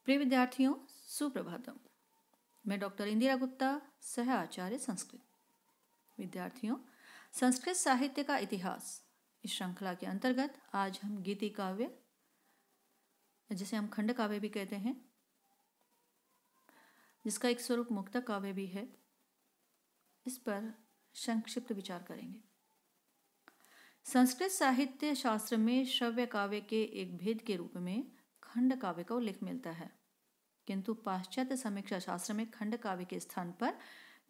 प्रिय विद्यार्थियों, सुप्रभातम। मैं डॉक्टर इंदिरा गुप्ता, सह आचार्य संस्कृत। विद्यार्थियों, संस्कृत साहित्य का इतिहास इस श्रृंखला के अंतर्गत आज हम गीति काव्य, जिसे हम खंड काव्य भी कहते हैं, जिसका एक स्वरूप मुक्तक काव्य भी है, इस पर संक्षिप्त विचार करेंगे। संस्कृत साहित्य शास्त्र में श्रव्य काव्य के एक भेद के रूप में खंड काव्य का उल्लेख मिलता है, किंतु पाश्चात्य समीक्षा शास्त्र में खंड काव्य के स्थान पर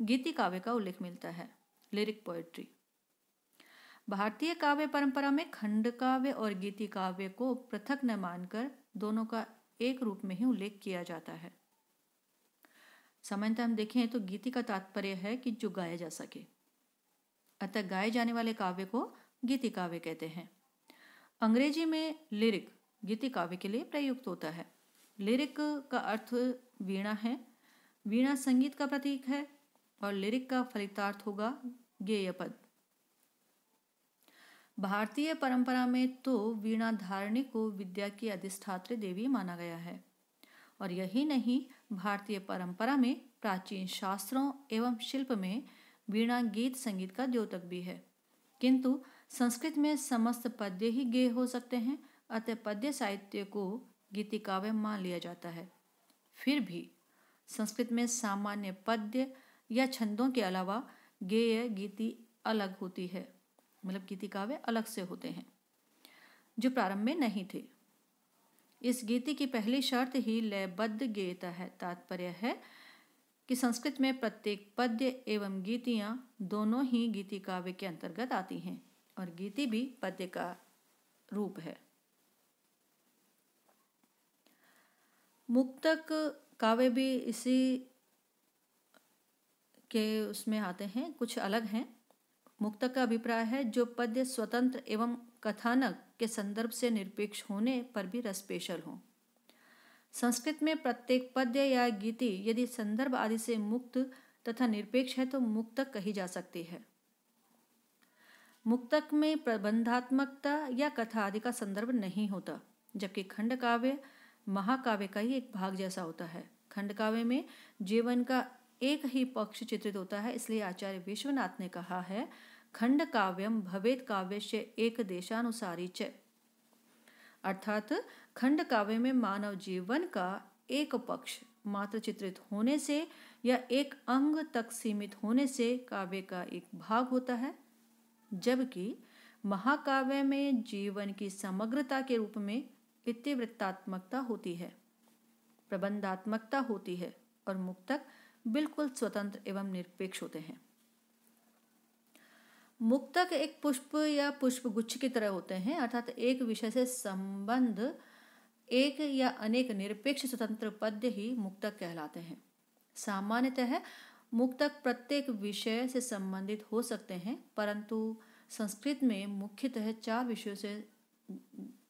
गीति काव्य का उल्लेख मिलता है, लिरिक पोएट्री। भारतीय काव्य परंपरा में खंड काव्य और गीति काव्य को पृथक न मानकर दोनों का एक रूप में ही उल्लेख किया जाता है। सामान्यतः हम देखें तो गीति का तात्पर्य है कि जो गाया जा सके, अतः गाए जाने वाले काव्य को गीति काव्य कहते हैं। अंग्रेजी में लिरिक गीति काव्य के लिए प्रयुक्त होता है। लिरिक का अर्थ वीणा है, वीणा संगीत का प्रतीक है, और लिरिक का फलितार्थ होगा गेय पद। भारतीय परंपरा में तो वीणा धारिणी को विद्या की अधिष्ठात्री देवी माना गया है, और यही नहीं, भारतीय परंपरा में प्राचीन शास्त्रों एवं शिल्प में वीणा गीत संगीत का द्योतक भी है। किंतु संस्कृत में समस्त पद्य ही गेय हो सकते हैं, अतः पद्य साहित्य को गीति काव्य मान लिया जाता है। फिर भी संस्कृत में सामान्य पद्य या छंदों के अलावा गेय गीति अलग होती है, मतलब गीति काव्य अलग से होते हैं, जो प्रारंभ में नहीं थे। इस गीति की पहली शर्त ही लयबद्ध गेयता है। तात्पर्य है कि संस्कृत में प्रत्येक पद्य एवं गीतियां दोनों ही गीति काव्य के अंतर्गत आती हैं, और गीति भी पद्य का रूप है। मुक्तक काव्य भी इसी के उसमें आते हैं, कुछ अलग हैं। मुक्तक का अभिप्राय है जो पद्य स्वतंत्र एवं कथानक के संदर्भ से निरपेक्ष होने पर भी रसपेशल हो। संस्कृत में प्रत्येक पद्य या गीति यदि संदर्भ आदि से मुक्त तथा निरपेक्ष है तो मुक्तक कही जा सकती है। मुक्तक में प्रबंधात्मकता या कथा आदि का संदर्भ नहीं होता, जबकि खंड काव्य महाकाव्य का ही एक भाग जैसा होता है। खंड काव्य में जीवन का एक ही पक्ष चित्रित होता है, इसलिए आचार्य विश्वनाथ ने कहा है, खंड काव्यम भवेत काव्यस्य एक देशानुसारी च। अर्थात खंड काव्य में मानव जीवन का एक पक्ष मात्र चित्रित होने से या एक अंग तक सीमित होने से काव्य का एक भाग होता है, जबकि महाकाव्य में जीवन की समग्रता के रूप में इतिवृत्तात्मकता होती है, प्रबंधात्मकता होती है, और मुक्तक बिल्कुल स्वतंत्र एवं निरपेक्ष होते हैं। मुक्तक एक पुष्प या पुष्पगुच्छ की तरह होते हैं, अर्थात एक विषय से संबंध एक या अनेक निरपेक्ष स्वतंत्र पद्य ही मुक्तक कहलाते हैं। सामान्यतः मुक्तक प्रत्येक विषय से संबंधित हो सकते हैं, परंतु संस्कृत में मुख्यतः 4 विषयों से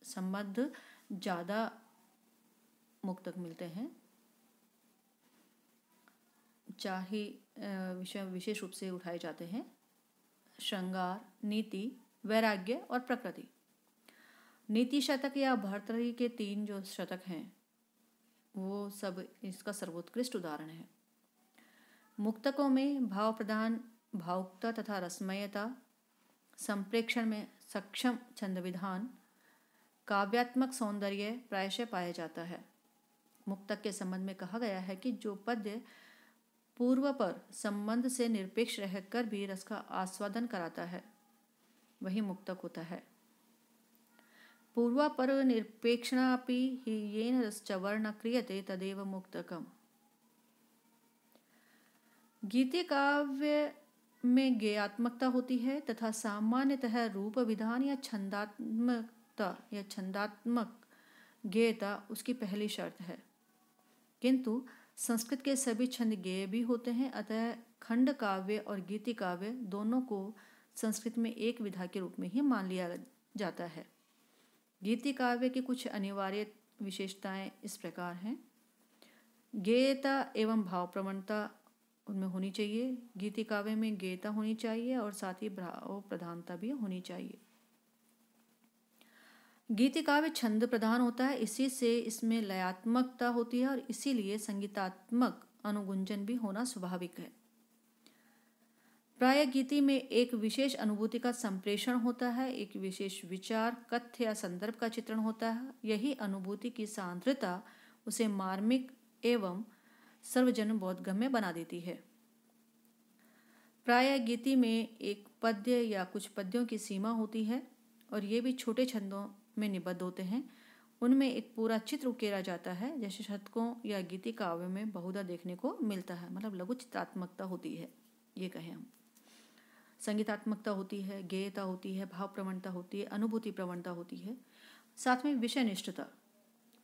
संबद्ध ज़्यादा मुक्तक मिलते हैं। 4 ही विषय विशेष रूप से उठाए जाते हैं: श्रृंगार, नीति, वैराग्य और प्रकृति। नीति शतक या भर्तृहरि के 3 जो शतक हैं, वो सब इसका सर्वोत्कृष्ट उदाहरण है। मुक्तकों में भाव प्रधान भावुकता तथा रसमयता, संप्रेक्षण में सक्षम छंद विधान, काव्यात्मक सौंदर्य प्रायशः पाया जाता है। मुक्तक के संबंध में कहा गया है कि जो पद्य पूर्व पर संबंध से निरपेक्ष रहकर भी रस का आस्वादन कराता है, वही मुक्तक होता है। पूर्वापर निरपेक्षणापि हि येन रसचवर्ण क्रियते तदेव मुक्तकम्। गीति काव्य में गेयात्मकता होती है तथा सामान्यतः रूप विधान या छंदात्मक गेयता उसकी पहली शर्त है, किंतु संस्कृत के सभी छंद गेय भी होते हैं, अतः खंड काव्य और गीति काव्य दोनों को संस्कृत में एक विधा के रूप में ही मान लिया जाता है। गीति काव्य की कुछ अनिवार्य विशेषताएं इस प्रकार हैं: गेयता एवं भाव प्रवणता उनमें होनी चाहिए। गीति काव्य में गेयता होनी चाहिए और साथ ही भाव प्रधानता भी होनी चाहिए। गीति काव्य छंद प्रधान होता है, इसी से इसमें लयात्मकता होती है और इसीलिए संगीतात्मक अनुगुंजन भी होना स्वाभाविक है। प्राय गीति में एक विशेष अनुभूति का संप्रेषण होता है, एक विशेष विचार, कथ्य या संदर्भ का चित्रण होता है। यही अनुभूति की सांद्रता उसे मार्मिक एवं सर्वजन बोधगम्य बना देती है। प्राय गीति में एक पद्य या कुछ पद्यों की सीमा होती है और ये भी छोटे छंदों में निबद्ध होते हैं। उनमें एक पूरा चित्र उकेरा जाता है, जैसे शतकों या गीति काव्य में बहुधा देखने को मिलता है। मतलब लघु चित्रात्मकता होती है, ये कहें हम। संगीतात्मकता होती है, गेयता होती है, भाव प्रवणता होती है, अनुभूति प्रवणता होती है, साथ में विषय निष्ठता।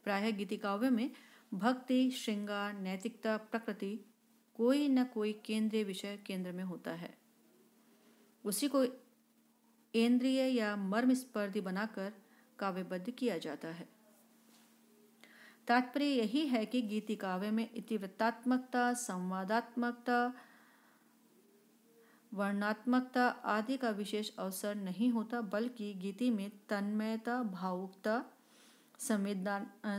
प्रायः गीति काव्य में भक्ति, श्रृंगार, नैतिकता, प्रकृति कोई न कोई केंद्रीय विषय केंद्र में होता है। उसी को इंद्रिय या मर्म स्पर्धी बनाकर काव्यबद्ध किया जाता है। तात्पर्य यही है कि गीति काव्य में इतिवृत्तात्मकता, संवादात्मकता, वर्णात्मकता आदि का विशेष अवसर नहीं होता, बल्कि गीति में तन्मयता, भावुकता,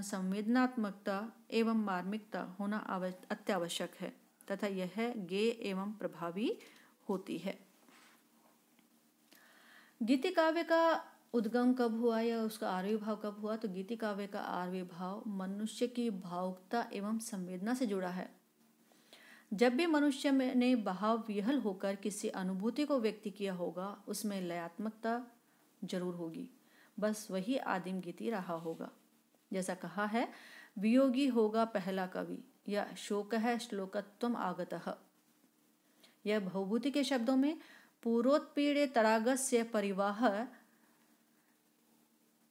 संवेदनात्मकता एवं मार्मिकता होना अत्यावश्यक है तथा यह गेय एवं प्रभावी होती है। गीति काव्य का उद्गम कब हुआ या उसका आविर्भाव कब हुआ? तो गीति काव्य का आविर्भाव मनुष्य की भावुकता एवं संवेदना से जुड़ा है। जब भी मनुष्य ने भाव विह्वल होकर किसी अनुभूति को व्यक्त किया होगा, उसमें लयात्मकता जरूर होगी। बस वही आदिम गीति रहा होगा। जैसा कहा है, वियोगी होगा पहला कवि या शोकः श्लोकत्वम् आगतः। यह भवभूति के शब्दों में पूर्वोत्पीड़े तरागस्य परिवाह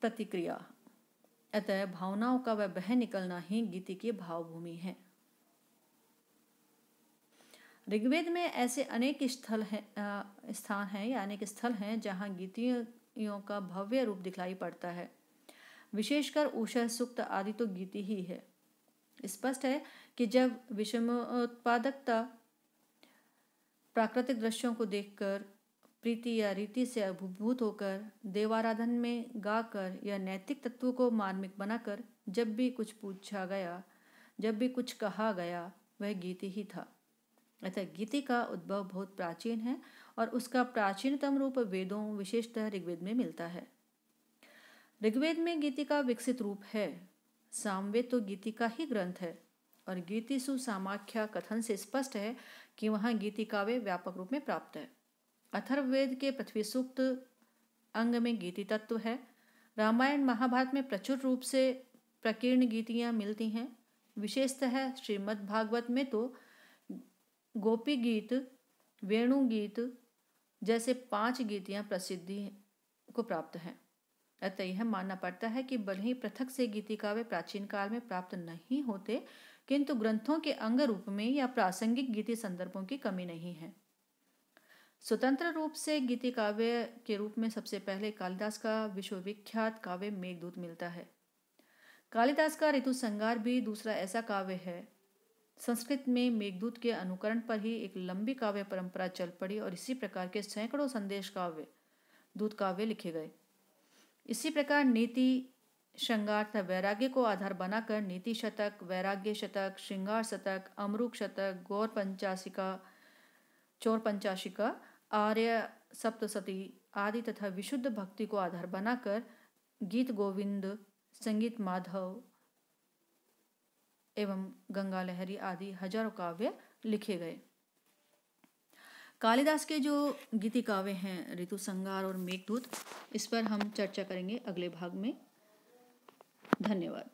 प्रतिक्रिया। अतः भावनाओं का वह बह निकलना ही गीति की भावभूमि है। ऋग्वेद में ऐसे अनेक स्थान हैं या अनेक स्थल हैं जहाँ गीतियों का भव्य रूप दिखलाई पड़ता है। विशेषकर उषा सूक्त आदि तो गीति ही है। स्पष्ट है कि जब विषमोत्पादकता प्राकृतिक दृश्यों को देखकर, प्रीति या रीति से अभिभूत होकर, देवाराधन में गाकर या नैतिक तत्वों को मार्मिक बनाकर जब भी कुछ पूछा गया, जब भी कुछ कहा गया, वह गीति ही था। अतः गीति का उद्भव बहुत प्राचीन है और उसका प्राचीनतम रूप वेदों, विशेषतः ऋग्वेद में मिलता है। ऋग्वेद में गीति का विकसित रूप है। सामवेद तो गीति का ही ग्रंथ है और गीतिसु सामाख्या कथन से स्पष्ट है कि वहाँ गीति काव्य व्यापक रूप में प्राप्त है। अथर्ववेद के पृथ्वी सूक्त अंग में गीति तत्व है। रामायण महाभारत में प्रचुर रूप से प्रकीर्ण गीतियाँ मिलती हैं। विशेषतः श्रीमद् भागवत में तो गोपी गीत, वेणु गीत जैसे 5 गीतियाँ प्रसिद्धि को प्राप्त हैं। अतः यह मानना पड़ता है कि भले ही पृथक से गीति काव्य प्राचीन काल में प्राप्त नहीं होते, किंतु ग्रंथों के अंग रूप में या प्रासंगिक गीति संदर्भों की कमी नहीं है। स्वतंत्र रूप से गीति काव्य के रूप में सबसे पहले कालिदास का विश्वविख्यात काव्य मेघदूत मिलता है। कालिदास का ऋतु संहार भी दूसरा ऐसा काव्य है। संस्कृत में मेघदूत के अनुकरण पर ही एक लंबी काव्य परंपरा चल पड़ी और इसी प्रकार के सैकड़ों संदेश काव्य, दूत काव्य लिखे गए। इसी प्रकार नीति, श्रृंगार तथा वैराग्य को आधार बनाकर नीति शतक, वैराग्य शतक, श्रृंगार शतक, अमरूक शतक, गौर पंचाशिका, चौर पंचाशिका, आर्य सप्तशती आदि तथा विशुद्ध भक्ति को आधार बनाकर गीत गोविंद, संगीत माधव एवं गंगा लहरी आदि हजारों काव्य लिखे गए। कालिदास के जो गीति काव्य हैं ऋतु संहार और मेघदूत, इस पर हम चर्चा करेंगे अगले भाग में। धन्यवाद।